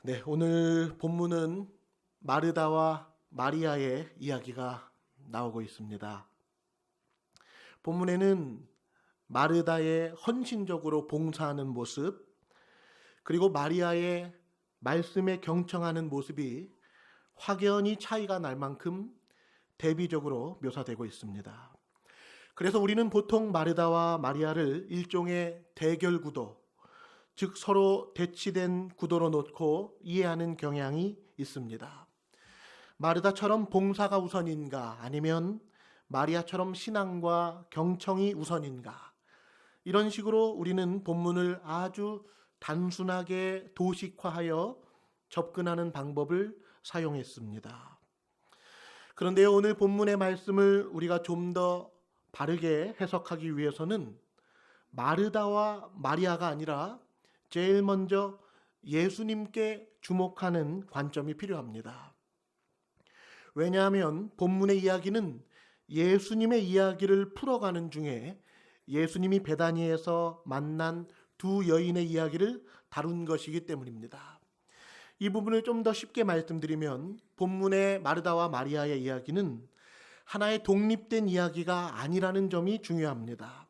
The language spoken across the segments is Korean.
네, 오늘 본문은 마르다와 마리아의 이야기가 나오고 있습니다. 본문에는 마르다의 헌신적으로 봉사하는 모습, 그리고 마리아의 말씀에 경청하는 모습이 확연히 차이가 날 만큼 대비적으로 묘사되고 있습니다. 그래서 우리는 보통 마르다와 마리아를 일종의 대결 구도, 즉 서로 대치된 구도로 놓고 이해하는 경향이 있습니다. 마르다처럼 봉사가 우선인가, 아니면 마리아처럼 신앙과 경청이 우선인가, 이런 식으로 우리는 본문을 아주 단순하게 도식화하여 접근하는 방법을 사용했습니다. 그런데 오늘 본문의 말씀을 우리가 좀 더 바르게 해석하기 위해서는 마르다와 마리아가 아니라 제일 먼저 예수님께 주목하는 관점이 필요합니다. 왜냐하면 본문의 이야기는 예수님의 이야기를 풀어가는 중에 예수님이 베다니에서 만난 두 여인의 이야기를 다룬 것이기 때문입니다. 이 부분을 좀 더 쉽게 말씀드리면 본문의 마르다와 마리아의 이야기는 하나의 독립된 이야기가 아니라는 점이 중요합니다.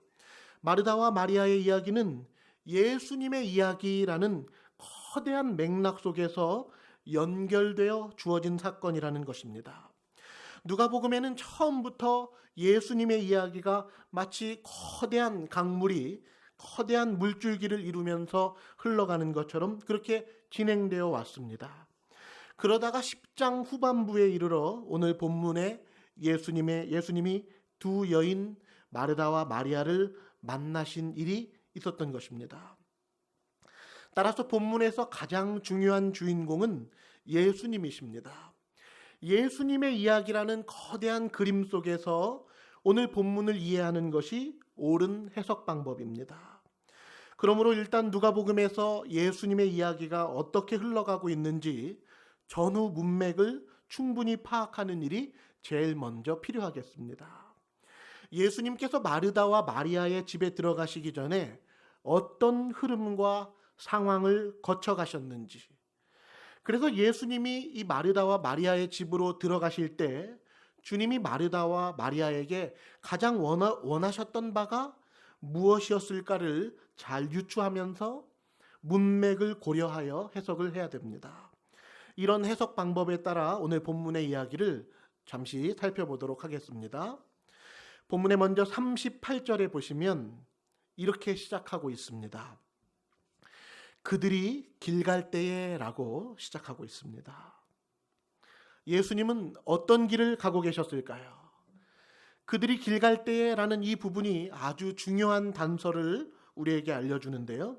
마르다와 마리아의 이야기는 예수님의 이야기라는 거대한 맥락 속에서 연결되어 주어진 사건이라는 것입니다. 누가복음에는 처음부터 예수님의 이야기가 마치 거대한 강물이 거대한 물줄기를 이루면서 흘러가는 것처럼 그렇게 진행되어 왔습니다. 그러다가 10장 후반부에 이르러 오늘 본문에 예수님이 두 여인 마르다와 마리아를 만나신 일이 있었던 것입니다. 따라서 본문에서 가장 중요한 주인공은 예수님이십니다. 예수님의 이야기라는 거대한 그림 속에서 오늘 본문을 이해하는 것이 옳은 해석 방법입니다. 그러므로 일단 누가복음에서 예수님의 이야기가 어떻게 흘러가고 있는지 전후 문맥을 충분히 파악하는 일이 제일 먼저 필요하겠습니다. 예수님께서 마르다와 마리아의 집에 들어가시기 전에 어떤 흐름과 상황을 거쳐 가셨는지, 그래서 예수님이 이 마르다와 마리아의 집으로 들어가실 때 주님이 마르다와 마리아에게 가장 원하셨던 바가 무엇이었을까를 잘 유추하면서 문맥을 고려하여 해석을 해야 됩니다. 이런 해석 방법에 따라 오늘 본문의 이야기를 잠시 살펴보도록 하겠습니다. 본문에 먼저 38절에 보시면 이렇게 시작하고 있습니다. 그들이 길 갈 때에 라고 시작하고 있습니다. 예수님은 어떤 길을 가고 계셨을까요? 그들이 길 갈 때에 라는 이 부분이 아주 중요한 단서를 우리에게 알려주는데요.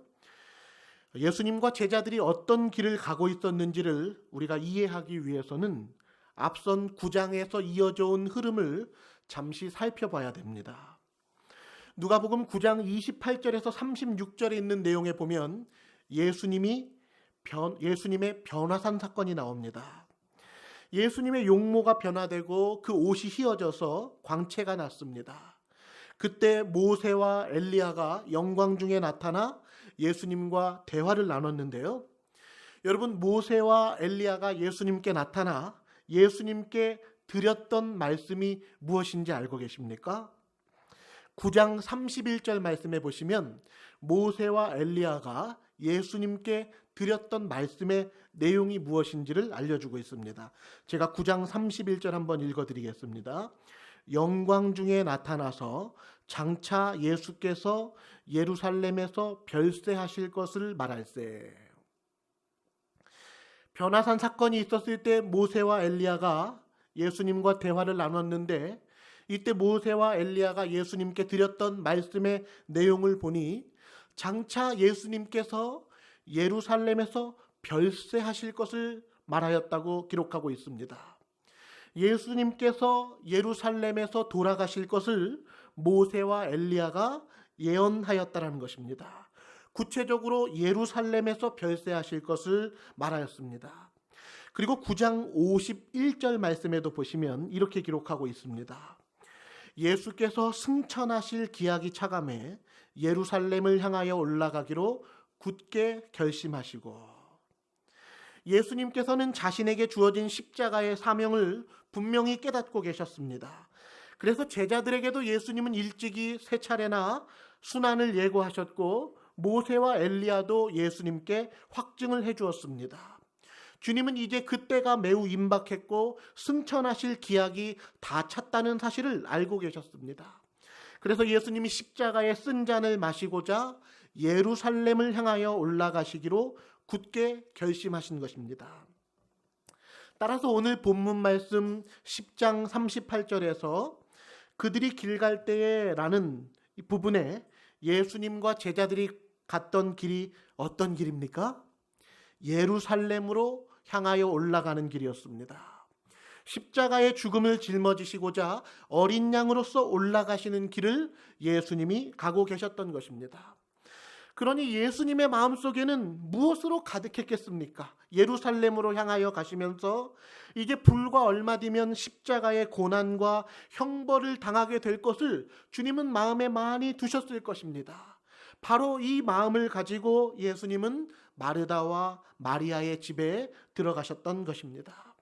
예수님과 제자들이 어떤 길을 가고 있었는지를 우리가 이해하기 위해서는 앞선 9장에서 이어져 온 흐름을 잠시 살펴봐야 됩니다. 누가복음 9장 28절에서 36절에 있는 내용에 보면 예수님의 변화산 사건이 나옵니다. 예수님의 용모가 변화되고 그 옷이 휘어져서 광채가 났습니다. 그때 모세와 엘리야가 영광 중에 나타나 예수님과 대화를 나눴는데요. 여러분, 모세와 엘리야가 예수님께 나타나 예수님께 드렸던 말씀이 무엇인지 알고 계십니까? 9장 31절 말씀에 보시면 모세와 엘리야가 예수님께 드렸던 말씀의 내용이 무엇인지를 알려주고 있습니다. 제가 9장 31절 한번 읽어드리겠습니다. 영광 중에 나타나서 장차 예수께서 예루살렘에서 별세하실 것을 말할세. 변화산 사건이 있었을 때 모세와 엘리야가 예수님과 대화를 나눴는데, 이때 모세와 엘리야가 예수님께 드렸던 말씀의 내용을 보니 장차 예수님께서 예루살렘에서 별세하실 것을 말하였다고 기록하고 있습니다. 예수님께서 예루살렘에서 돌아가실 것을 모세와 엘리야가 예언하였다는 것입니다. 구체적으로 예루살렘에서 별세하실 것을 말하였습니다. 그리고 9장 51절 말씀에도 보시면 이렇게 기록하고 있습니다. 예수께서 승천하실 기약이 차감해 예루살렘을 향하여 올라가기로 굳게 결심하시고, 예수님께서는 자신에게 주어진 십자가의 사명을 분명히 깨닫고 계셨습니다. 그래서 제자들에게도 예수님은 일찍이 세 차례나 순환을 예고하셨고 모세와 엘리야도 예수님께 확증을 해주었습니다. 주님은 이제 그때가 매우 임박했고 승천하실 기약이 다 찼다는 사실을 알고 계셨습니다. 그래서 예수님이 십자가의 쓴 잔을 마시고자 예루살렘을 향하여 올라가시기로 굳게 결심하신 것입니다. 따라서 오늘 본문 말씀 10장 38절에서 그들이 길 갈 때에 라는 이 부분에 예수님과 제자들이 갔던 길이 어떤 길입니까? 예루살렘으로 향하여 올라가는 길이었습니다. 십자가의 죽음을 짊어지시고자 어린 양으로서 올라가시는 길을 예수님이 가고 계셨던 것입니다. 그러니 예수님의 마음속에는 무엇으로 가득했겠습니까? 예루살렘으로 향하여 가시면서 이제 불과 얼마 뒤면 십자가의 고난과 형벌을 당하게 될 것을 주님은 마음에 많이 두셨을 것입니다. 바로 이 마음을 가지고 예수님은 마르다와 마리아의 집에 들어가셨던 것입니다.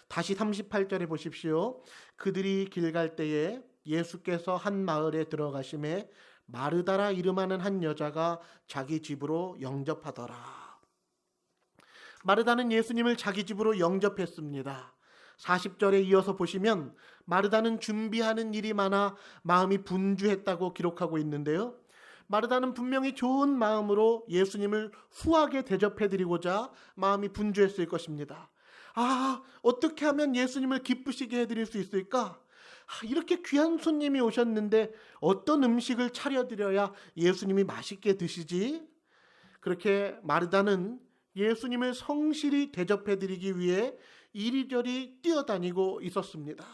다시 38절에 보십시오. 그들이 길 갈 때에 예수께서 한 마을에 들어가심에 마르다라 이름하는 한 여자가 자기 집으로 영접하더라. 마르다는 예수님을 자기 집으로 영접했습니다. 40절에 이어서 보시면 마르다는 준비하는 일이 많아 마음이 분주했다고 기록하고 있는데요. 마르다는 분명히 좋은 마음으로 예수님을 후하게 대접해드리고자 마음이 분주했을 것입니다. 어떻게 하면 예수님을 기쁘시게 해드릴 수 있을까? 이렇게 귀한 손님이 오셨는데 어떤 음식을 차려드려야 예수님이 맛있게 드시지? 그렇게 마르다는 예수님을 성실히 대접해드리기 위해 이리저리 뛰어다니고 있었습니다.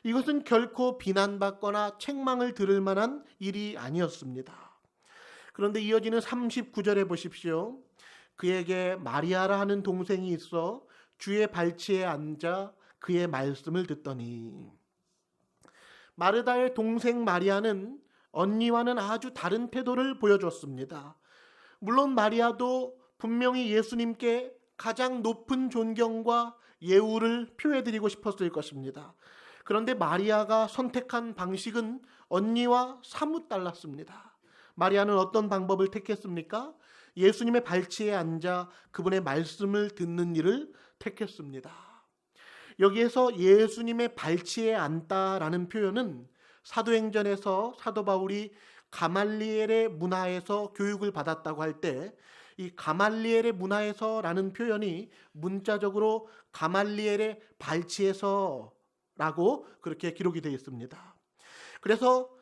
이것은 결코 비난받거나 책망을 들을 만한 일이 아니었습니다. 그런데 이어지는 39절에 보십시오. 그에게 마리아라 하는 동생이 있어 주의 발치에 앉아 그의 말씀을 듣더니, 마르다의 동생 마리아는 언니와는 아주 다른 태도를 보여줬습니다. 물론 마리아도 분명히 예수님께 가장 높은 존경과 예우를 표해드리고 싶었을 것입니다. 그런데 마리아가 선택한 방식은 언니와 사뭇 달랐습니다. 마리아는 어떤 방법을 택했습니까? 예수님의 발치에 앉아 그분의 말씀을 듣는 일을 택했습니다. 여기에서 예수님의 발치에 앉다라는 표현은 사도행전에서 사도 바울이 가말리엘의 문화에서 교육을 받았다고 할 때 이 가말리엘의 문화에서라는 표현이 문자적으로 가말리엘의 발치에서라고 그렇게 기록이 되어 있습니다. 그래서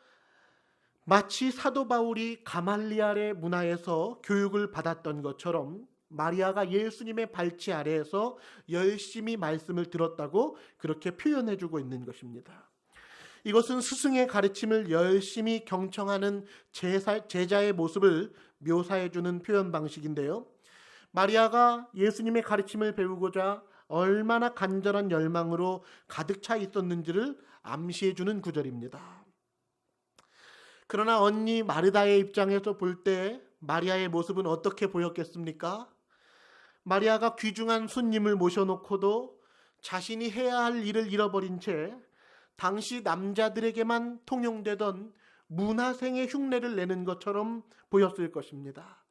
마치 사도 바울이 가말리엘의 문화에서 교육을 받았던 것처럼 마리아가 예수님의 발치 아래에서 열심히 말씀을 들었다고 그렇게 표현해주고 있는 것입니다. 이것은 스승의 가르침을 열심히 경청하는 제자의 모습을 묘사해주는 표현 방식인데요. 마리아가 예수님의 가르침을 배우고자 얼마나 간절한 열망으로 가득 차 있었는지를 암시해주는 구절입니다. 그러나 언니 마르다의 입장에서 볼 때 마리아의 모습은 어떻게 보였겠습니까? 마리아가 귀중한 손님을 모셔놓고도 자신이 해야 할 일을 잃어버린 채 당시 남자들에게만 통용되던 문화생의 흉내를 내는 것처럼 보였을 것입니다.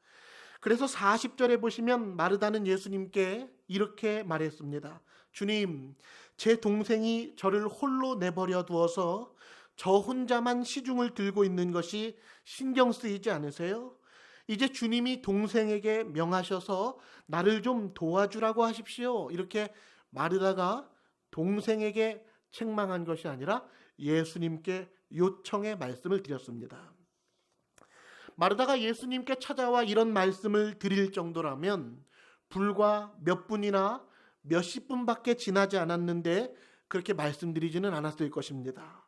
그래서 40절에 보시면 마르다는 예수님께 이렇게 말했습니다. 주님, 제 동생이 저를 홀로 내버려 두어서 저 혼자만 시중을 들고 있는 것이 신경 쓰이지 않으세요? 이제 주님이 동생에게 명하셔서 나를 좀 도와주라고 하십시오. 이렇게 마르다가 동생에게 책망한 것이 아니라 예수님께 요청의 말씀을 드렸습니다. 마르다가 예수님께 찾아와 이런 말씀을 드릴 정도라면 불과 몇 분이나 몇십 분밖에 지나지 않았는데 그렇게 말씀드리지는 않았을 것입니다.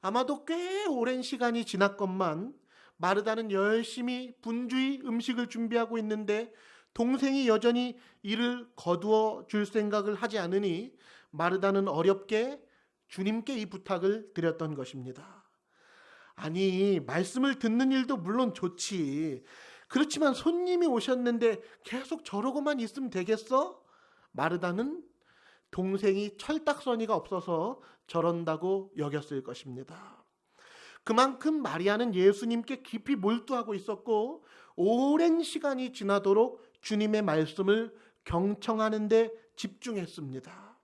아마도 꽤 오랜 시간이 지났건만 마르다는 열심히 분주히 음식을 준비하고 있는데 동생이 여전히 이를 거두어 줄 생각을 하지 않으니 마르다는 어렵게 주님께 이 부탁을 드렸던 것입니다. 아니, 말씀을 듣는 일도 물론 좋지. 그렇지만 손님이 오셨는데 계속 저러고만 있으면 되겠어? 마르다는 동생이 철딱서니가 없어서 저런다고 여겼을 것입니다. 그만큼 마리아는 예수님께 깊이 몰두하고 있었고 오랜 시간이 지나도록 주님의 말씀을 경청하는 데 집중했습니다.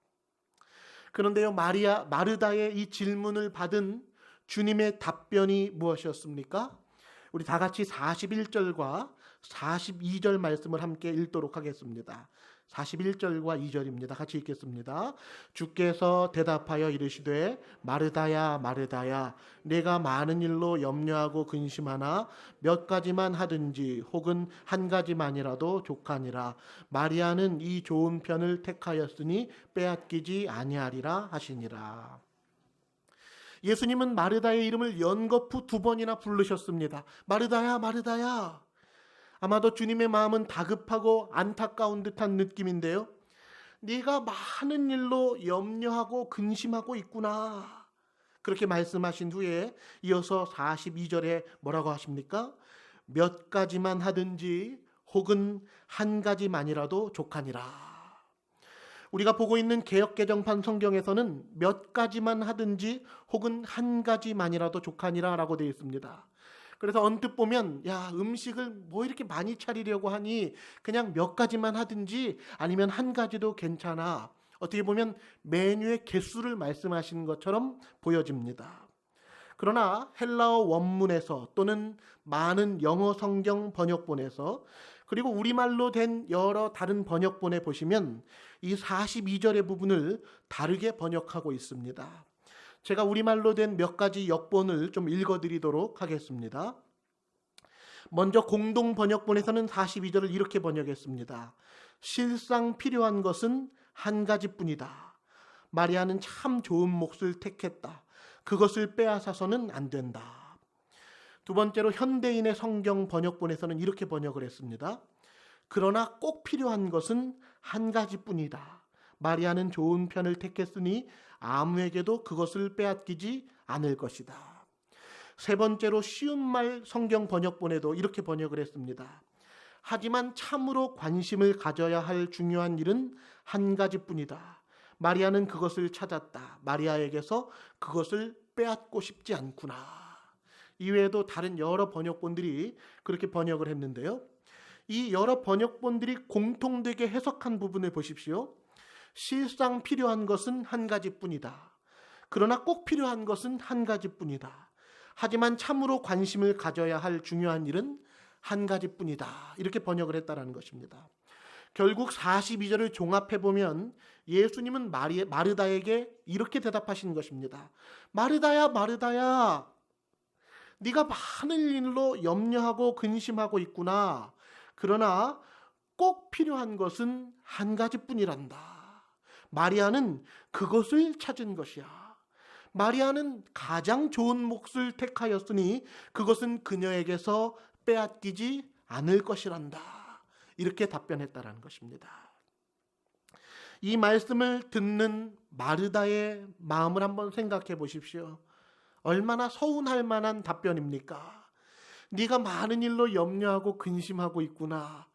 그런데요, 마르다의 이 질문을 받은 주님의 답변이 무엇이었습니까? 우리 다 같이 41절과 42절 말씀을 함께 읽도록 하겠습니다. 41절과 2절입니다. 같이 읽겠습니다. 주께서 대답하여 이르시되 마르다야 마르다야 내가 많은 일로 염려하고 근심하나 몇 가지만 하든지 혹은 한 가지만이라도 족하니라. 마리아는 이 좋은 편을 택하였으니 빼앗기지 아니하리라 하시니라. 예수님은 마르다의 이름을 연거푸 2번이나 부르셨습니다. 마르다야 마르다야. 아마도 주님의 마음은 다급하고 안타까운 듯한 느낌인데요. 네가 많은 일로 염려하고 근심하고 있구나. 그렇게 말씀하신 후에 이어서 42절에 뭐라고 하십니까? 몇 가지만 하든지 혹은 한 가지만이라도 족하니라. 우리가 보고 있는 개역개정판 성경에서는 몇 가지만 하든지 혹은 한 가지만이라도 족하니라 라고 되어 있습니다. 그래서 언뜻 보면 야, 음식을 뭐 이렇게 많이 차리려고 하니 그냥 몇 가지만 하든지 아니면 한 가지도 괜찮아. 어떻게 보면 메뉴의 개수를 말씀하시는 것처럼 보여집니다. 그러나 헬라어 원문에서 또는 많은 영어 성경 번역본에서 그리고 우리말로 된 여러 다른 번역본에 보시면 이 42절의 부분을 다르게 번역하고 있습니다. 제가 우리말로 된 몇 가지 역본을 좀 읽어드리도록 하겠습니다. 먼저 공동 번역본에서는 42절을 이렇게 번역했습니다. 실상 필요한 것은 한 가지뿐이다. 마리아는 참 좋은 몫을 택했다. 그것을 빼앗아서는 안 된다. 두 번째로 현대인의 성경 번역본에서는 이렇게 번역을 했습니다. 그러나 꼭 필요한 것은 한 가지뿐이다. 마리아는 좋은 편을 택했으니 아무에게도 그것을 빼앗기지 않을 것이다. 세 번째로 쉬운 말 성경 번역본에도 이렇게 번역을 했습니다. 하지만 참으로 관심을 가져야 할 중요한 일은 한 가지뿐이다. 마리아는 그것을 찾았다. 마리아에게서 그것을 빼앗고 싶지 않구나. 이외에도 다른 여러 번역본들이 그렇게 번역을 했는데요. 이 여러 번역본들이 공통되게 해석한 부분을 보십시오. 실상 필요한 것은 한 가지뿐이다. 그러나 꼭 필요한 것은 한 가지뿐이다. 하지만 참으로 관심을 가져야 할 중요한 일은 한 가지뿐이다. 이렇게 번역을 했다라는 것입니다. 결국 42절을 종합해보면 예수님은 마르다에게 이렇게 대답하신 것입니다. 마르다야 마르다야 네가 많은 일로 염려하고 근심하고 있구나. 그러나 꼭 필요한 것은 한 가지뿐이란다. 마리아는 그것을 찾은 것이야. 마리아는 가장 좋은 몫을 택하였으니 그것은 그녀에게서 빼앗기지 않을 것이란다. 이렇게 답변했다라는 것입니다. 이 말씀을 듣는 마르다의 마음을 한번 생각해 보십시오. 얼마나 서운할 만한 답변입니까? 네가 많은 일로 염려하고 근심하고 있구나.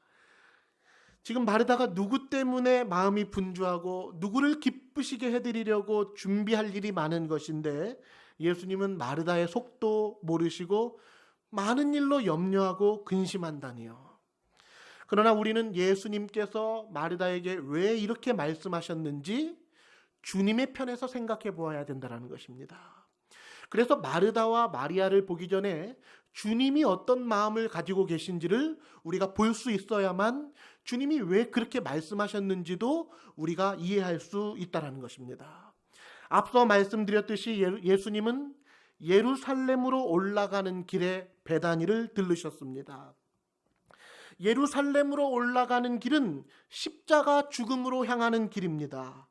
지금 마르다가 누구 때문에 마음이 분주하고 누구를 기쁘시게 해드리려고 준비할 일이 많은 것인데 예수님은 마르다의 속도 모르시고 많은 일로 염려하고 근심한다니요. 그러나 우리는 예수님께서 마르다에게 왜 이렇게 말씀하셨는지 주님의 편에서 생각해 보아야 된다는 것입니다. 그래서 마르다와 마리아를 보기 전에 주님이 어떤 마음을 가지고 계신지를 우리가 볼 수 있어야만 주님이 왜 그렇게 말씀하셨는지도 우리가 이해할 수 있다는 것입니다. 앞서 말씀드렸듯이 예수님은 예루살렘으로 올라가는 길에 베다니를 들르셨습니다. 예루살렘으로 올라가는 길은 십자가 죽음으로 향하는 길입니다.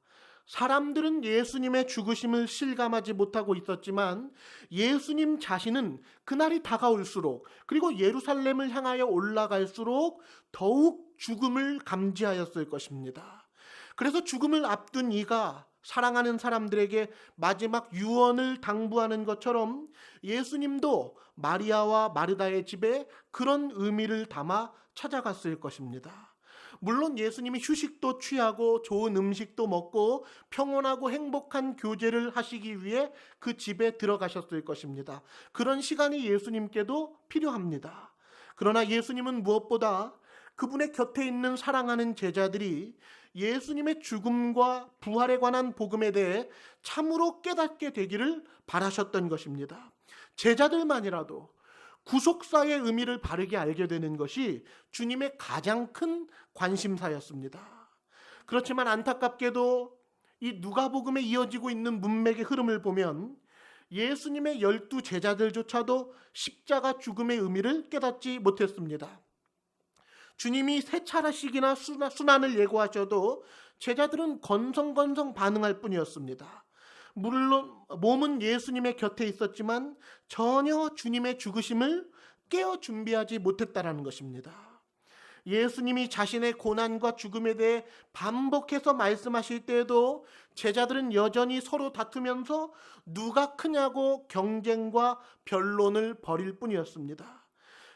사람들은 예수님의 죽으심을 실감하지 못하고 있었지만 예수님 자신은 그날이 다가올수록 그리고 예루살렘을 향하여 올라갈수록 더욱 죽음을 감지하였을 것입니다. 그래서 죽음을 앞둔 이가 사랑하는 사람들에게 마지막 유언을 당부하는 것처럼 예수님도 마리아와 마르다의 집에 그런 의미를 담아 찾아갔을 것입니다. 물론 예수님이 휴식도 취하고 좋은 음식도 먹고 평온하고 행복한 교제를 하시기 위해 그 집에 들어가셨을 것입니다. 그런 시간이 예수님께도 필요합니다. 그러나 예수님은 무엇보다 그분의 곁에 있는 사랑하는 제자들이 예수님의 죽음과 부활에 관한 복음에 대해 참으로 깨닫게 되기를 바라셨던 것입니다. 제자들만이라도 구속사의 의미를 바르게 알게 되는 것이 주님의 가장 큰 관심사였습니다. 그렇지만 안타깝게도 이 누가복음에 이어지고 있는 문맥의 흐름을 보면 예수님의 12 제자들조차도 십자가 죽음의 의미를 깨닫지 못했습니다. 주님이 세 차례씩이나 순환을 예고하셔도 제자들은 건성건성 반응할 뿐이었습니다. 물론 몸은 예수님의 곁에 있었지만 전혀 주님의 죽으심을 깨어 준비하지 못했다라는 것입니다. 예수님이 자신의 고난과 죽음에 대해 반복해서 말씀하실 때에도 제자들은 여전히 서로 다투면서 누가 크냐고 경쟁과 변론을 벌일 뿐이었습니다.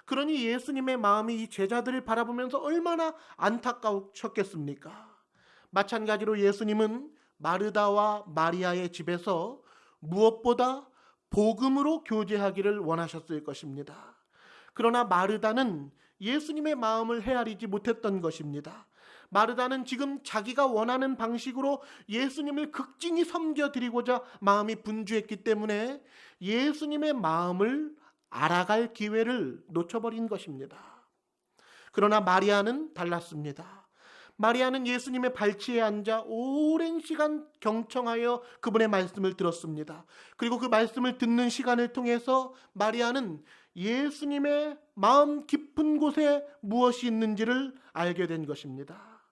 그러니 예수님의 마음이 이 제자들을 바라보면서 얼마나 안타까우셨겠습니까? 마찬가지로 예수님은 마르다와 마리아의 집에서 무엇보다 복음으로 교제하기를 원하셨을 것입니다. 그러나 마르다는 예수님의 마음을 헤아리지 못했던 것입니다. 마르다는 지금 자기가 원하는 방식으로 예수님을 극진히 섬겨드리고자 마음이 분주했기 때문에 예수님의 마음을 알아갈 기회를 놓쳐버린 것입니다. 그러나 마리아는 달랐습니다. 마리아는 예수님의 발치에 앉아 오랜 시간 경청하여 그분의 말씀을 들었습니다. 그리고 그 말씀을 듣는 시간을 통해서 마리아는 예수님의 마음 깊은 곳에 무엇이 있는지를 알게 된 것입니다.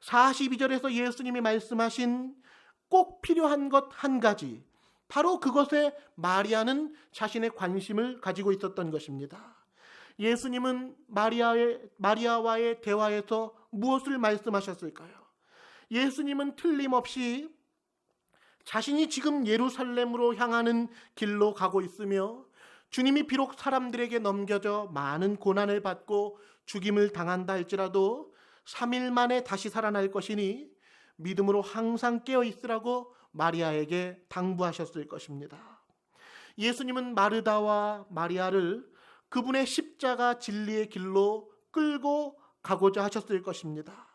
42절에서 예수님이 말씀하신 꼭 필요한 것 한 가지, 바로 그것에 마리아는 자신의 관심을 가지고 있었던 것입니다. 예수님은 마리아와의 대화에서 무엇을 말씀하셨을까요? 예수님은 틀림없이 자신이 지금 예루살렘으로 향하는 길로 가고 있으며 주님이 비록 사람들에게 넘겨져 많은 고난을 받고 죽임을 당한다 할지라도 3일 만에 다시 살아날 것이니 믿음으로 항상 깨어 있으라고 마리아에게 당부하셨을 것입니다. 예수님은 마르다와 마리아를 그분의 십자가 진리의 길로 끌고 가고자 하셨을 것입니다.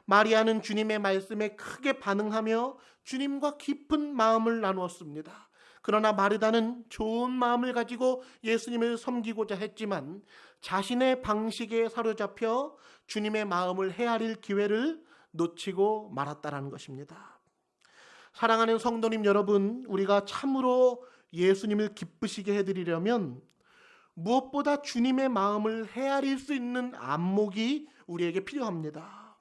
마리아는 주님의 말씀에 크게 반응하며 주님과 깊은 마음을 나누었습니다. 그러나 마르다는 좋은 마음을 가지고 예수님을 섬기고자 했지만 자신의 방식에 사로잡혀 주님의 마음을 헤아릴 기회를 놓치고 말았다라는 것입니다. 사랑하는 성도님 여러분, 우리가 참으로 예수님을 기쁘시게 해드리려면 무엇보다 주님의 마음을 헤아릴 수 있는 안목이 우리에게 필요합니다.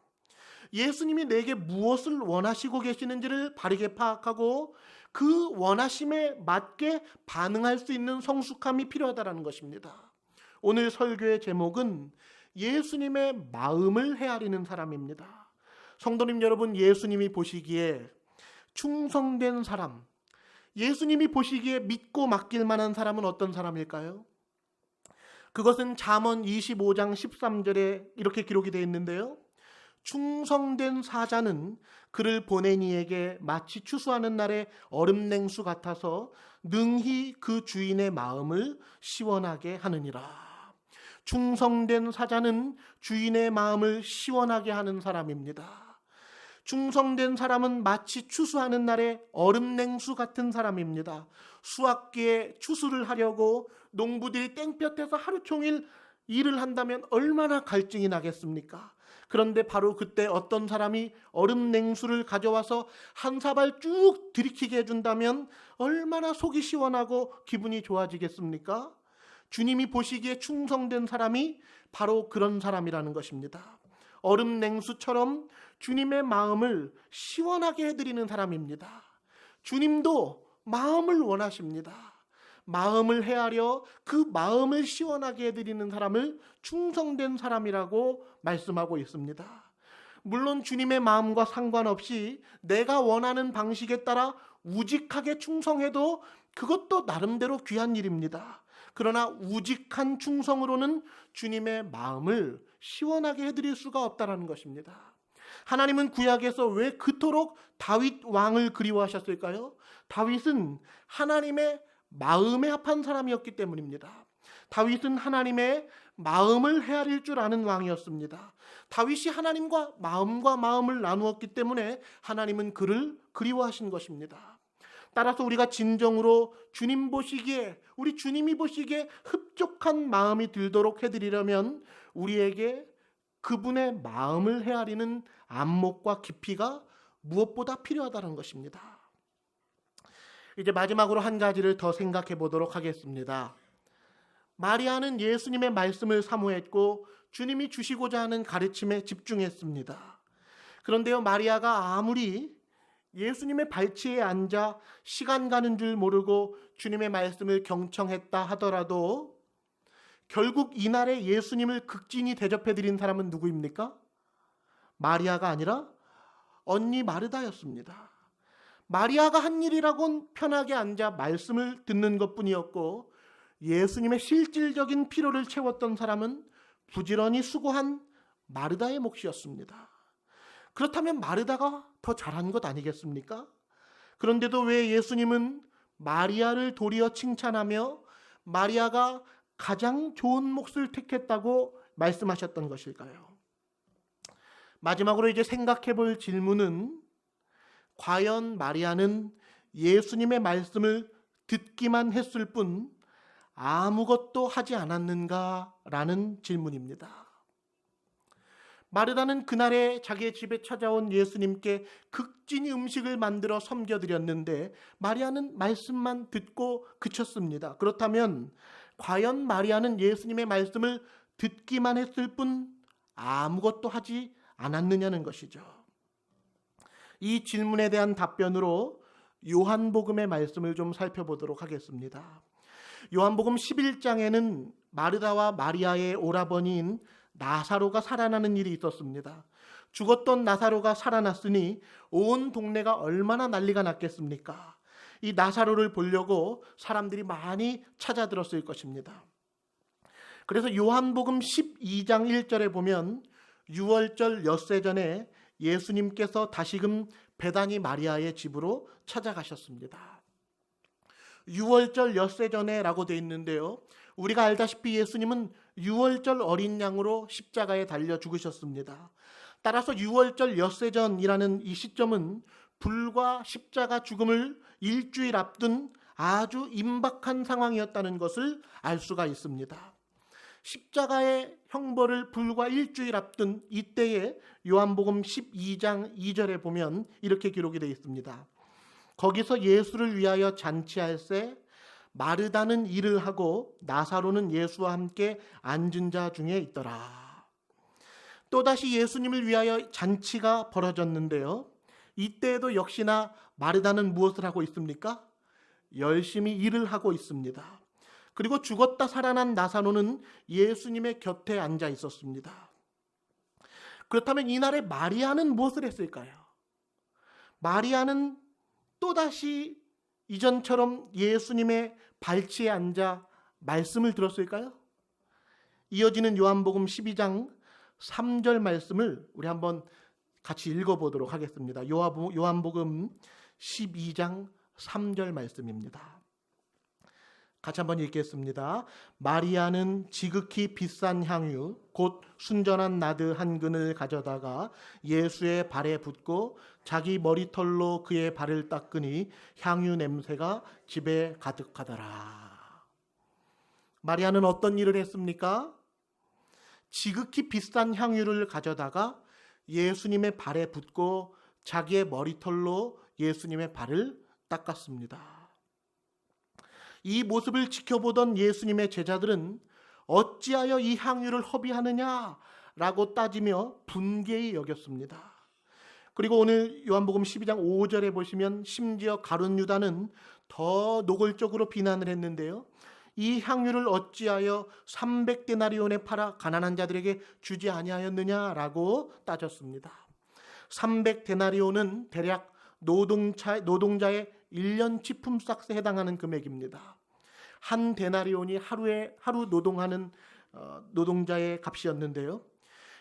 예수님이 내게 무엇을 원하시고 계시는지를 바르게 파악하고 그 원하심에 맞게 반응할 수 있는 성숙함이 필요하다는 것입니다. 오늘 설교의 제목은 예수님의 마음을 헤아리는 사람입니다. 성도님 여러분, 예수님이 보시기에 충성된 사람, 예수님이 보시기에 믿고 맡길 만한 사람은 어떤 사람일까요? 그것은 잠언 25장 13절에 이렇게 기록이 되어 있는데요. 충성된 사자는 그를 보낸 이에게 마치 추수하는 날의 얼음 냉수 같아서 능히 그 주인의 마음을 시원하게 하느니라. 충성된 사자는 주인의 마음을 시원하게 하는 사람입니다. 충성된 사람은 마치 추수하는 날의 얼음 냉수 같은 사람입니다. 수확기에 추수를 하려고 농부들이 땡볕에서 하루 종일 일을 한다면 얼마나 갈증이 나겠습니까? 그런데 바로 그때 어떤 사람이 얼음 냉수를 가져와서 한 사발 쭉 들이키게 해준다면 얼마나 속이 시원하고 기분이 좋아지겠습니까? 주님이 보시기에 충성된 사람이 바로 그런 사람이라는 것입니다. 얼음 냉수처럼 주님의 마음을 시원하게 해드리는 사람입니다. 주님도 마음을 원하십니다. 마음을 헤아려 그 마음을 시원하게 해드리는 사람을 충성된 사람이라고 말씀하고 있습니다. 물론 주님의 마음과 상관없이 내가 원하는 방식에 따라 우직하게 충성해도 그것도 나름대로 귀한 일입니다. 그러나 우직한 충성으로는 주님의 마음을 시원하게 해드릴 수가 없다라는 것입니다. 하나님은 구약에서 왜 그토록 다윗 왕을 그리워하셨을까요? 다윗은 하나님의 마음에 합한 사람이었기 때문입니다. 다윗은 하나님의 마음을 헤아릴 줄 아는 왕이었습니다. 다윗이 하나님과 마음을 나누었기 때문에 하나님은 그를 그리워하신 것입니다. 따라서 우리가 진정으로 주님 보시기에, 우리 주님이 보시기에 흡족한 마음이 들도록 해드리려면 우리에게 그분의 마음을 헤아리는 안목과 깊이가 무엇보다 필요하다는 것입니다. 이제 마지막으로 한 가지를 더 생각해 보도록 하겠습니다. 마리아는 예수님의 말씀을 사모했고 주님이 주시고자 하는 가르침에 집중했습니다. 그런데요, 마리아가 아무리 예수님의 발치에 앉아 시간 가는 줄 모르고 주님의 말씀을 경청했다 하더라도 결국 이날에 예수님을 극진히 대접해드린 사람은 누구입니까? 마리아가 아니라 언니 마르다였습니다. 마리아가 한 일이라곤 편하게 앉아 말씀을 듣는 것뿐이었고 예수님의 실질적인 필요를 채웠던 사람은 부지런히 수고한 마르다의 몫이었습니다. 그렇다면 마르다가 더 잘한 것 아니겠습니까? 그런데도 왜 예수님은 마리아를 도리어 칭찬하며 마리아가 가장 좋은 몫을 택했다고 말씀하셨던 것일까요? 마지막으로 이제 생각해 볼 질문은, 과연 마리아는 예수님의 말씀을 듣기만 했을 뿐 아무것도 하지 않았는가라는 질문입니다. 마르다는 그날에 자기의 집에 찾아온 예수님께 극진히 음식을 만들어 섬겨드렸는데 마리아는 말씀만 듣고 그쳤습니다. 그렇다면 과연 마리아는 예수님의 말씀을 듣기만 했을 뿐 아무것도 하지 않았느냐는 것이죠. 이 질문에 대한 답변으로 요한복음의 말씀을 좀 살펴보도록 하겠습니다. 요한복음 11장에는 마르다와 마리아의 오라버니인 나사로가 살아나는 일이 있었습니다. 죽었던 나사로가 살아났으니 온 동네가 얼마나 난리가 났겠습니까? 이 나사로를 보려고 사람들이 많이 찾아들었을 것입니다. 그래서 요한복음 12장 1절에 보면 유월절 엿새 전에 예수님께서 다시금 베다니 마리아의 집으로 찾아가셨습니다. 유월절 엿새 전에라고 되어 있는데요, 우리가 알다시피 예수님은 유월절 어린 양으로 십자가에 달려 죽으셨습니다. 따라서 유월절 엿새 전이라는 이 시점은 불과 십자가 죽음을 일주일 앞둔 아주 임박한 상황이었다는 것을 알 수가 있습니다. 십자가의 형벌을 불과 일주일 앞둔 이때에 요한복음 12장 2절에 보면 이렇게 기록이 되어 있습니다. 거기서 예수를 위하여 잔치할새 마르다는 일을 하고 나사로는 예수와 함께 앉은 자 중에 있더라. 또다시 예수님을 위하여 잔치가 벌어졌는데요, 이때에도 역시나 마르다는 무엇을 하고 있습니까? 열심히 일을 하고 있습니다. 그리고 죽었다 살아난 나사로는 예수님의 곁에 앉아 있었습니다. 그렇다면 이날에 마리아는 무엇을 했을까요? 마리아는 또다시 이전처럼 예수님의 발치에 앉아 말씀을 들었을까요? 이어지는 요한복음 12장 3절 말씀을 우리 한번 같이 읽어보도록 하겠습니다. 요한복음 12장 3절 말씀입니다. 같이 한번 읽겠습니다. 마리아는 지극히 비싼 향유 곧 순전한 나드 한 근을 가져다가 예수의 발에 붓고 자기 머리털로 그의 발을 닦으니 향유 냄새가 집에 가득하더라. 마리아는 어떤 일을 했습니까? 지극히 비싼 향유를 가져다가 예수님의 발에 붓고 자기의 머리털로 예수님의 발을 닦았습니다. 이 모습을 지켜보던 예수님의 제자들은 어찌하여 이 향유를 허비하느냐라고 따지며 분개히 여겼습니다. 그리고 오늘 요한복음 12장 5절에 보시면 심지어 가룟 유다는 더 노골적으로 비난을 했는데요, 이 향유를 어찌하여 300데나리온에 팔아 가난한 자들에게 주지 아니하였느냐라고 따졌습니다. 300데나리온은 대략 노동자의 1년치 품삯에 해당하는 금액입니다. 한 데나리온이 하루 노동하는 노동자의 값이었는데요,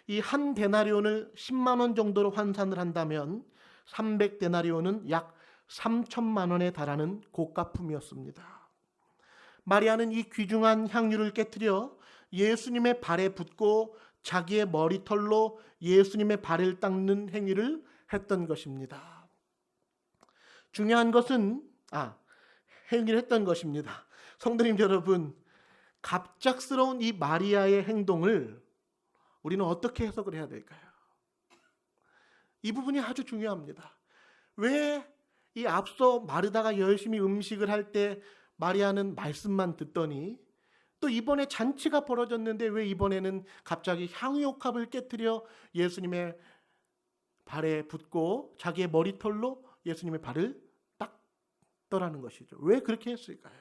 이 한 데나리온을 10만 원 정도로 환산을 한다면 300데나리온은 약 3천만 원에 달하는 고가품이었습니다. 마리아는 이 귀중한 향유를 깨뜨려 예수님의 발에 붓고 자기의 머리털로 예수님의 발을 닦는 행위를 했던 것입니다. 중요한 것은 행위를 했던 것입니다. 성도님 여러분, 갑작스러운 이 마리아의 행동을 우리는 어떻게 해석을 해야 될까요? 이 부분이 아주 중요합니다. 왜 이 앞서 마르다가 열심히 음식을 할 때 마리아는 말씀만 듣더니 또 이번에 잔치가 벌어졌는데 왜 이번에는 갑자기 향유옥합을 깨뜨려 예수님의 발에 붓고 자기의 머리털로 예수님의 발을 닦더라는 것이죠. 왜 그렇게 했을까요?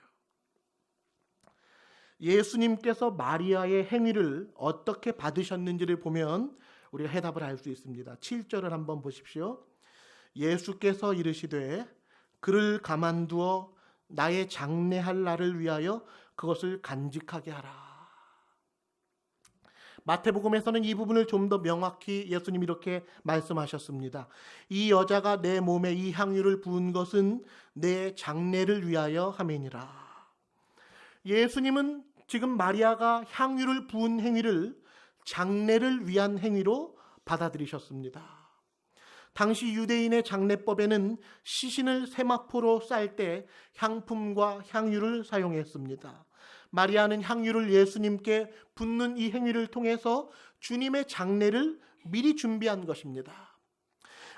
예수님께서 마리아의 행위를 어떻게 받으셨는지를 보면 우리가 해답을 알 수 있습니다. 7절을 한번 보십시오. 예수께서 이르시되 그를 가만두어 나의 장례할 날을 위하여 그것을 간직하게 하라. 마태복음에서는 이 부분을 좀 더 명확히 예수님이 이렇게 말씀하셨습니다. 이 여자가 내 몸에 이 향유를 부은 것은 내 장례를 위하여 함이니라. 예수님은 지금 마리아가 향유를 부은 행위를 장례를 위한 행위로 받아들이셨습니다. 당시 유대인의 장례법에는 시신을 세마포로 쌀 때 향품과 향유를 사용했습니다. 마리아는 향유를 예수님께 붓는 이 행위를 통해서 주님의 장례를 미리 준비한 것입니다.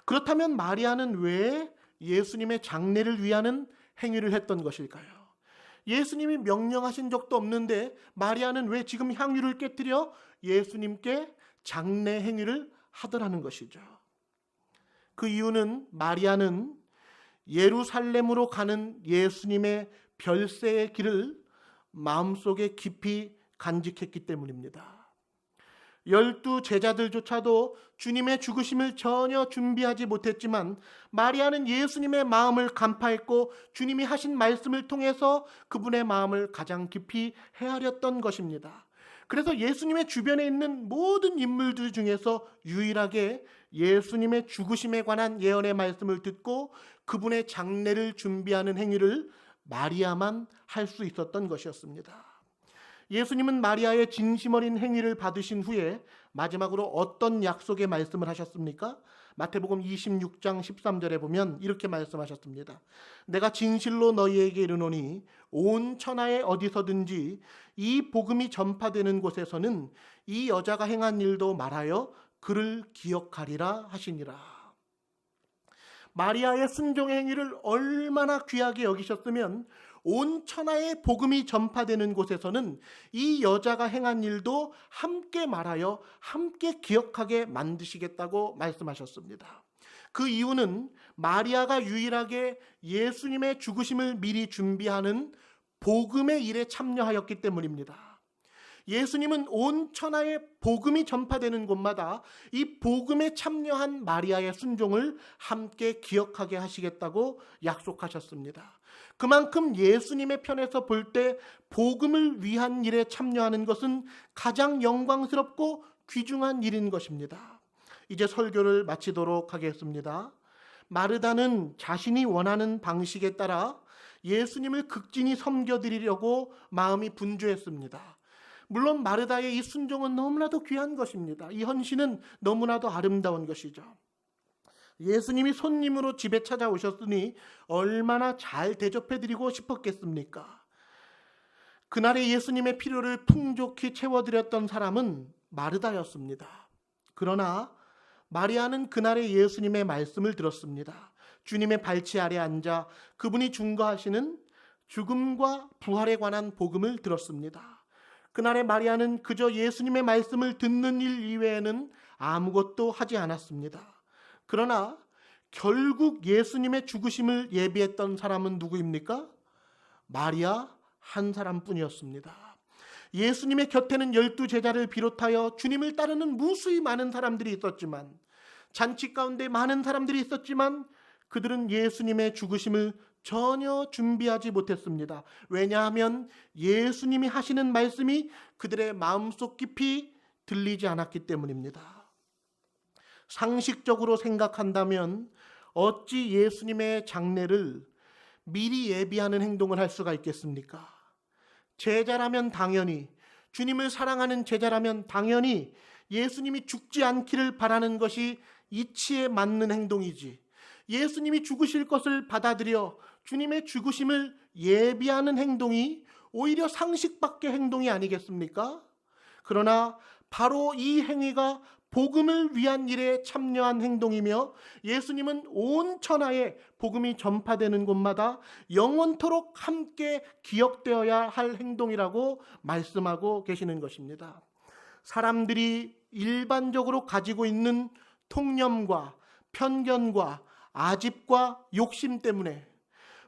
그렇다면 마리아는 왜 예수님의 장례를 위하는 행위를 했던 것일까요? 예수님이 명령하신 적도 없는데 마리아는 왜 지금 향유를 깨뜨려 예수님께 장례 행위를 하더라는 것이죠. 그 이유는 마리아는 예루살렘으로 가는 예수님의 별세의 길을 마음속에 깊이 간직했기 때문입니다. 12 제자들조차도 주님의 죽으심을 전혀 준비하지 못했지만 마리아는 예수님의 마음을 간파했고 주님이 하신 말씀을 통해서 그분의 마음을 가장 깊이 헤아렸던 것입니다. 그래서 예수님의 주변에 있는 모든 인물들 중에서 유일하게 예수님의 죽으심에 관한 예언의 말씀을 듣고 그분의 장례를 준비하는 행위를 마리아만 할 수 있었던 것이었습니다. 예수님은 마리아의 진심 어린 행위를 받으신 후에 마지막으로 어떤 약속의 말씀을 하셨습니까? 마태복음 26장 13절에 보면 이렇게 말씀하셨습니다. 내가 진실로 너희에게 이르노니 온 천하에 어디서든지 이 복음이 전파되는 곳에서는 이 여자가 행한 일도 말하여 그를 기억하리라 하시니라. 마리아의 순종의 행위를 얼마나 귀하게 여기셨으면 온 천하에 복음이 전파되는 곳에서는 이 여자가 행한 일도 함께 말하여 함께 기억하게 만드시겠다고 말씀하셨습니다. 그 이유는 마리아가 유일하게 예수님의 죽으심을 미리 준비하는 복음의 일에 참여하였기 때문입니다. 예수님은 온 천하에 복음이 전파되는 곳마다 이 복음에 참여한 마리아의 순종을 함께 기억하게 하시겠다고 약속하셨습니다. 그만큼 예수님의 편에서 볼 때 복음을 위한 일에 참여하는 것은 가장 영광스럽고 귀중한 일인 것입니다. 이제 설교를 마치도록 하겠습니다. 마르다는 자신이 원하는 방식에 따라 예수님을 극진히 섬겨드리려고 마음이 분주했습니다. 물론 마르다의 이 순종은 너무나도 귀한 것입니다. 이 헌신은 너무나도 아름다운 것이죠. 예수님이 손님으로 집에 찾아오셨으니 얼마나 잘 대접해드리고 싶었겠습니까? 그날의 예수님의 필요를 풍족히 채워드렸던 사람은 마르다였습니다. 그러나 마리아는 그날의 예수님의 말씀을 들었습니다. 주님의 발치 아래 앉아 그분이 증거하시는 죽음과 부활에 관한 복음을 들었습니다. 그날의 마리아는 그저 예수님의 말씀을 듣는 일 이외에는 아무것도 하지 않았습니다. 그러나 결국 예수님의 죽으심을 예비했던 사람은 누구입니까? 마리아 한 사람뿐이었습니다. 예수님의 곁에는 12 제자를 비롯하여 주님을 따르는 무수히 많은 사람들이 있었지만, 잔치 가운데 많은 사람들이 있었지만 그들은 예수님의 죽으심을 전혀 준비하지 못했습니다. 왜냐하면 예수님이 하시는 말씀이 그들의 마음속 깊이 들리지 않았기 때문입니다. 상식적으로 생각한다면 어찌 예수님의 장례를 미리 예비하는 행동을 할 수가 있겠습니까? 제자라면 당연히, 주님을 사랑하는 제자라면 당연히 예수님이 죽지 않기를 바라는 것이 이치에 맞는 행동이지, 예수님이 죽으실 것을 받아들여 주님의 죽으심을 예비하는 행동이 오히려 상식 밖의 행동이 아니겠습니까? 그러나 바로 이 행위가 복음을 위한 일에 참여한 행동이며, 예수님은 온 천하에 복음이 전파되는 곳마다 영원토록 함께 기억되어야 할 행동이라고 말씀하고 계시는 것입니다. 사람들이 일반적으로 가지고 있는 통념과 편견과 아집과 욕심 때문에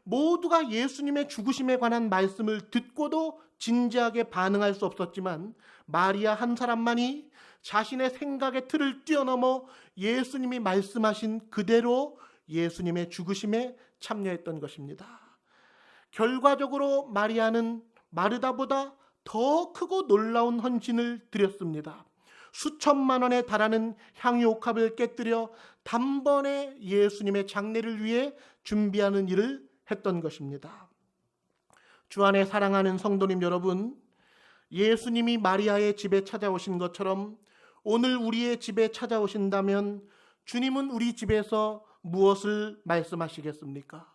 모두가 예수님의 죽으심에 관한 말씀을 듣고도 진지하게 반응할 수 없었지만, 마리아 한 사람만이 자신의 생각의 틀을 뛰어넘어 예수님이 말씀하신 그대로 예수님의 죽으심에 참여했던 것입니다. 결과적으로 마리아는 마르다보다 더 크고 놀라운 헌신을 드렸습니다. 수천만 원에 달하는 향유옥합을 깨뜨려 단번에 예수님의 장례를 위해 준비하는 일을 했던 것입니다. 주 안에 사랑하는 성도님 여러분, 예수님이 마리아의 집에 찾아오신 것처럼 오늘 우리의 집에 찾아오신다면 주님은 우리 집에서 무엇을 말씀하시겠습니까?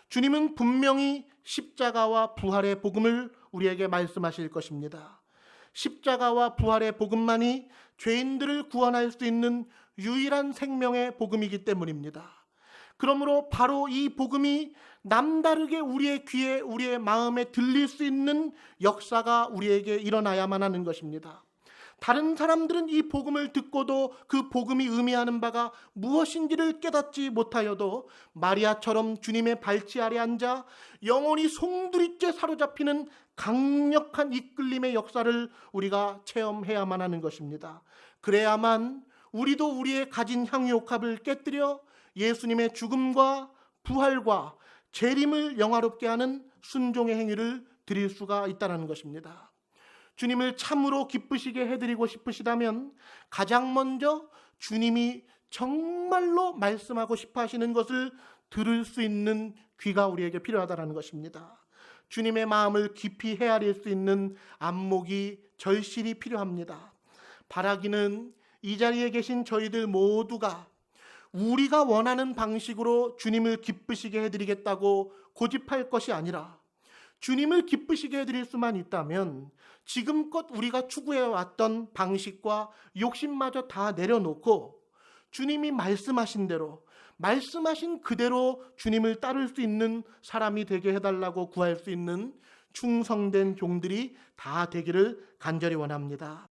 주님은 분명히 십자가와 부활의 복음을 우리에게 말씀하실 것입니다. 십자가와 부활의 복음만이 죄인들을 구원할 수 있는 유일한 생명의 복음이기 때문입니다. 그러므로 바로 이 복음이 남다르게 우리의 귀에, 우리의 마음에 들릴 수 있는 역사가 우리에게 일어나야만 하는 것입니다. 다른 사람들은 이 복음을 듣고도 그 복음이 의미하는 바가 무엇인지를 깨닫지 못하여도 마리아처럼 주님의 발치 아래 앉아 영혼이 송두리째 사로잡히는 강력한 이끌림의 역사를 우리가 체험해야만 하는 것입니다. 그래야만 우리도 우리의 가진 향유옥합을 깨뜨려 예수님의 죽음과 부활과 재림을 영화롭게 하는 순종의 행위를 드릴 수가 있다는 것입니다. 주님을 참으로 기쁘시게 해드리고 싶으시다면 가장 먼저 주님이 정말로 말씀하고 싶어 하시는 것을 들을 수 있는 귀가 우리에게 필요하다는 것입니다. 주님의 마음을 깊이 헤아릴 수 있는 안목이 절실히 필요합니다. 바라기는 이 자리에 계신 저희들 모두가 우리가 원하는 방식으로 주님을 기쁘시게 해드리겠다고 고집할 것이 아니라, 주님을 기쁘시게 해드릴 수만 있다면 지금껏 우리가 추구해왔던 방식과 욕심마저 다 내려놓고 주님이 말씀하신 대로, 말씀하신 그대로 주님을 따를 수 있는 사람이 되게 해달라고 구할 수 있는 충성된 종들이 다 되기를 간절히 원합니다.